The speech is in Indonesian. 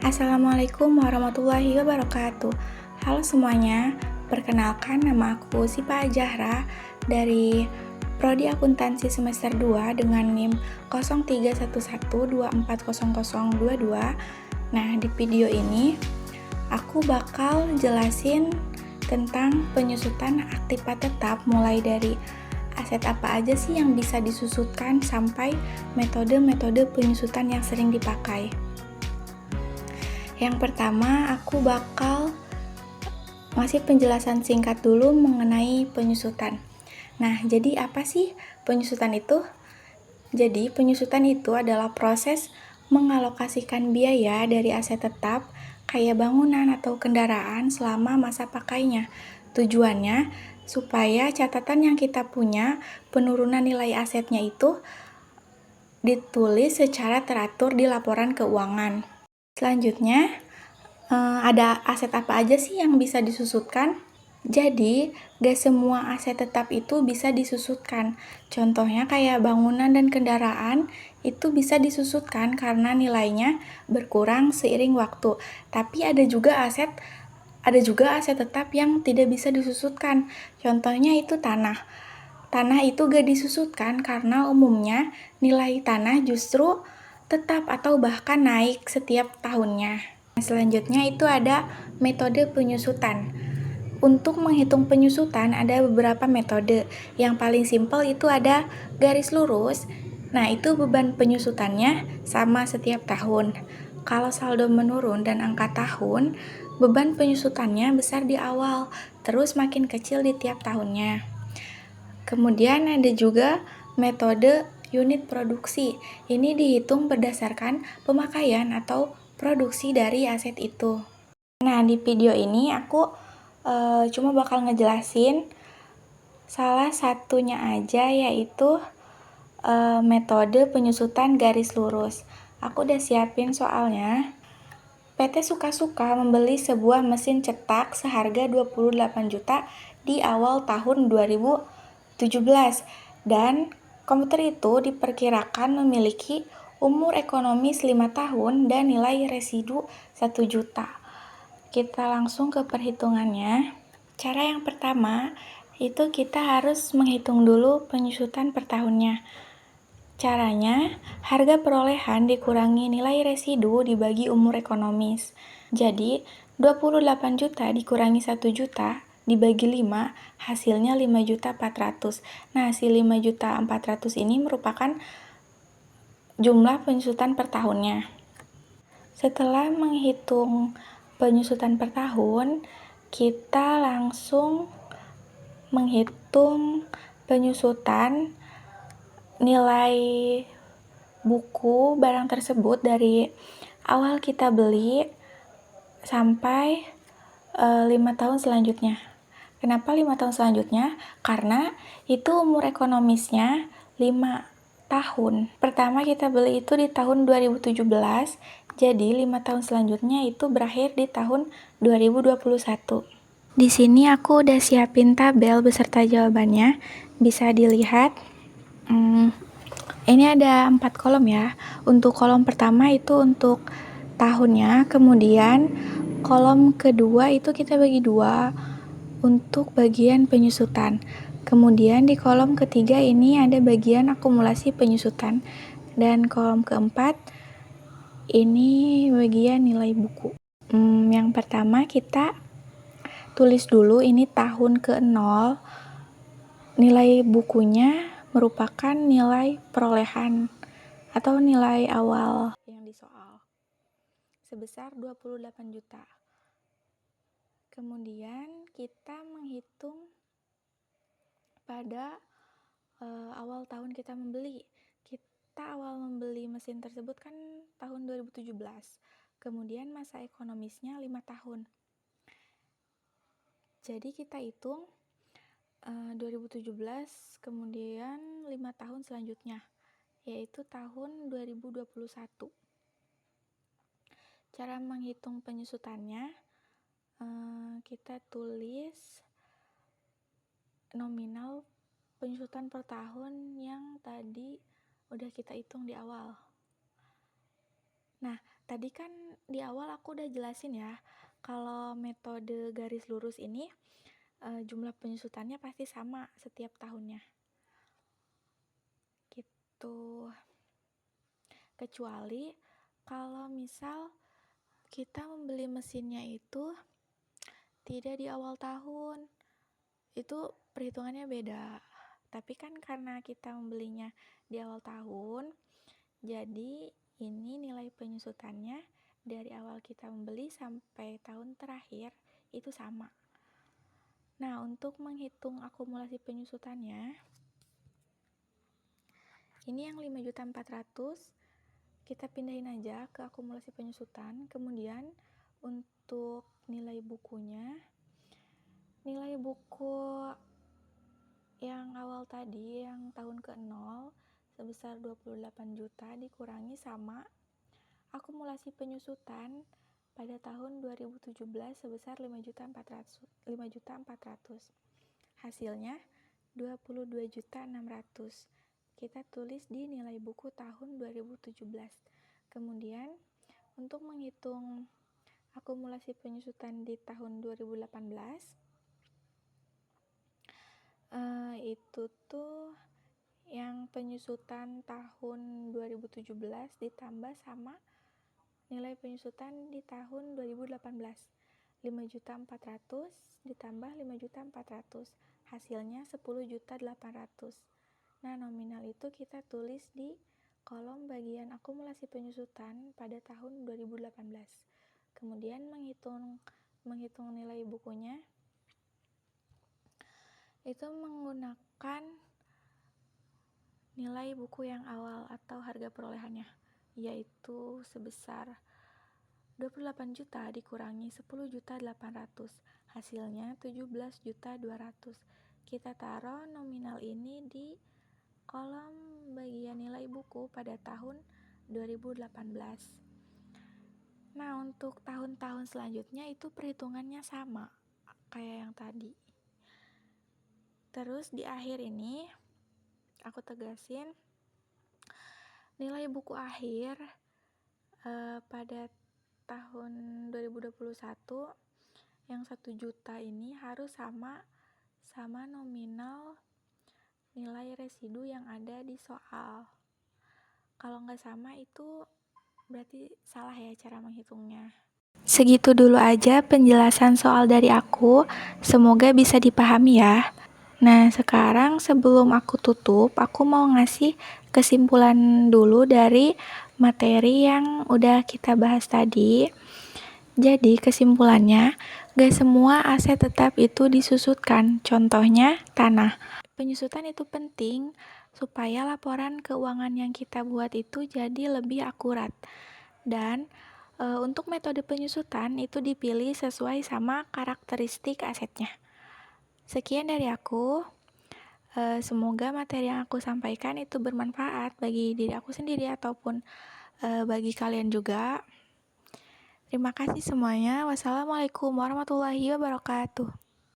Assalamualaikum warahmatullahi wabarakatuh. Halo semuanya, perkenalkan nama aku Sipa Zahra dari Prodi Akuntansi semester 2 dengan NIM 0311240022. Nah, di video ini aku bakal jelasin tentang penyusutan aktiva tetap mulai dari aset apa aja sih yang bisa disusutkan sampai metode-metode penyusutan yang sering dipakai. Yang pertama, aku bakal ngasih penjelasan singkat dulu mengenai penyusutan. Nah, jadi apa sih penyusutan itu? Jadi, penyusutan itu adalah proses mengalokasikan biaya dari aset tetap kayak bangunan atau kendaraan selama masa pakainya. Tujuannya supaya catatan yang kita punya, penurunan nilai asetnya itu ditulis secara teratur di laporan keuangan. Selanjutnya, ada aset apa aja sih yang bisa disusutkan? Jadi, gak semua aset tetap itu bisa disusutkan. Contohnya kayak bangunan dan kendaraan itu bisa disusutkan karena nilainya berkurang seiring waktu. Tapi ada juga aset tetap yang tidak bisa disusutkan. Contohnya itu tanah. Tanah itu gak disusutkan karena umumnya nilai tanah justru tetap atau bahkan naik setiap tahunnya. Selanjutnya itu ada metode penyusutan. Untuk menghitung penyusutan ada beberapa metode. Yang paling simpel itu ada garis lurus. Nah, itu beban penyusutannya sama setiap tahun. Kalau saldo menurun dan angka tahun, beban penyusutannya besar di awal, terus makin kecil di tiap tahunnya. Kemudian ada juga metode unit produksi. Ini dihitung berdasarkan pemakaian atau produksi dari aset itu. Nah, di video ini aku cuma bakal ngejelasin salah satunya aja, yaitu metode penyusutan garis lurus. Aku udah siapin soalnya. PT suka-suka membeli sebuah mesin cetak seharga 28 juta di awal tahun 2017 dan komputer itu diperkirakan memiliki umur ekonomis 5 tahun dan nilai residu 1 juta. Kita langsung ke perhitungannya. Cara yang pertama itu kita harus menghitung dulu penyusutan per tahunnya. Caranya, harga perolehan dikurangi nilai residu dibagi umur ekonomis. Jadi, 28 juta dikurangi 1 juta dibagi 5, hasilnya 5.400.000. Nah, si 5.400.000 ini merupakan jumlah penyusutan per tahunnya. Setelah menghitung penyusutan per tahun, kita langsung menghitung penyusutan nilai buku barang tersebut dari awal kita beli sampai 5 tahun selanjutnya. Kenapa 5 tahun selanjutnya? Karena itu umur ekonomisnya 5 tahun. Pertama kita beli itu di tahun 2017, jadi 5 tahun selanjutnya itu berakhir di tahun 2021. Di sini aku udah siapin tabel beserta jawabannya, bisa dilihat. Ini ada 4 kolom ya. Untuk kolom pertama itu untuk tahunnya, kemudian kolom kedua itu kita bagi 2 untuk bagian penyusutan. Kemudian di kolom ketiga ini ada bagian akumulasi penyusutan. Dan kolom keempat ini bagian nilai buku. Yang pertama kita tulis dulu ini tahun ke-0. Nilai bukunya merupakan nilai perolehan atau nilai awal yang disoal sebesar 28 juta. Kemudian kita menghitung pada awal tahun kita membeli. Kita awal membeli mesin tersebut kan tahun 2017. Kemudian masa ekonomisnya 5 tahun. Jadi kita hitung 2017 kemudian 5 tahun selanjutnya, yaitu tahun 2021. Cara menghitung penyusutannya, kita tulis nominal penyusutan per tahun yang tadi udah kita hitung di awal. Nah, tadi kan di awal aku udah jelasin ya, kalau metode garis lurus ini jumlah penyusutannya pasti sama setiap tahunnya. Gitu. Kecuali kalau misal kita membeli mesinnya itu tidak di awal tahun, itu perhitungannya beda. Tapi kan karena kita membelinya di awal tahun, jadi ini nilai penyusutannya dari awal kita membeli sampai tahun terakhir itu sama. Nah, untuk menghitung akumulasi penyusutannya, ini yang 5.400.000 kita pindahin aja ke akumulasi penyusutan. Kemudian untuk nilai bukunya, nilai buku yang awal tadi, yang tahun ke-0 sebesar 28 juta dikurangi sama akumulasi penyusutan pada tahun 2017 sebesar 5.400.000. Hasilnya 22.600.000. Kita tulis di nilai buku tahun 2017. Kemudian untuk menghitung akumulasi penyusutan di tahun 2018, itu tuh yang penyusutan tahun 2017 ditambah sama nilai penyusutan di tahun 2018. 5.400.000 ditambah 5.400.000, hasilnya 10.800.000. Nah, nominal itu kita tulis di kolom bagian akumulasi penyusutan pada tahun 2018. Kemudian menghitung nilai bukunya itu menggunakan nilai buku yang awal atau harga perolehannya, yaitu sebesar 28 juta dikurangi 10.800.000, hasilnya 17.200.000. Kita taruh nominal ini di kolom bagian nilai buku pada tahun 2018. Nah, untuk tahun-tahun selanjutnya itu perhitungannya sama kayak yang tadi. Terus di akhir ini aku tegasin nilai buku akhir pada tahun 2021 yang 1 juta ini harus sama nominal nilai residu yang ada di soal. Kalau nggak sama itu berarti salah ya cara menghitungnya. Segitu dulu aja penjelasan soal dari aku, semoga bisa dipahami ya. Nah, sekarang sebelum aku tutup, aku mau ngasih kesimpulan dulu dari materi yang udah kita bahas tadi. Jadi, kesimpulannya, gak semua aset tetap itu disusutkan. Contohnya, tanah. Penyusutan itu penting supaya laporan keuangan yang kita buat itu jadi lebih akurat. Dan untuk metode penyusutan itu dipilih sesuai sama karakteristik asetnya. Sekian dari aku. Semoga materi yang aku sampaikan itu bermanfaat bagi diri aku sendiri ataupun bagi kalian juga. Terima kasih semuanya. Wassalamualaikum warahmatullahi wabarakatuh.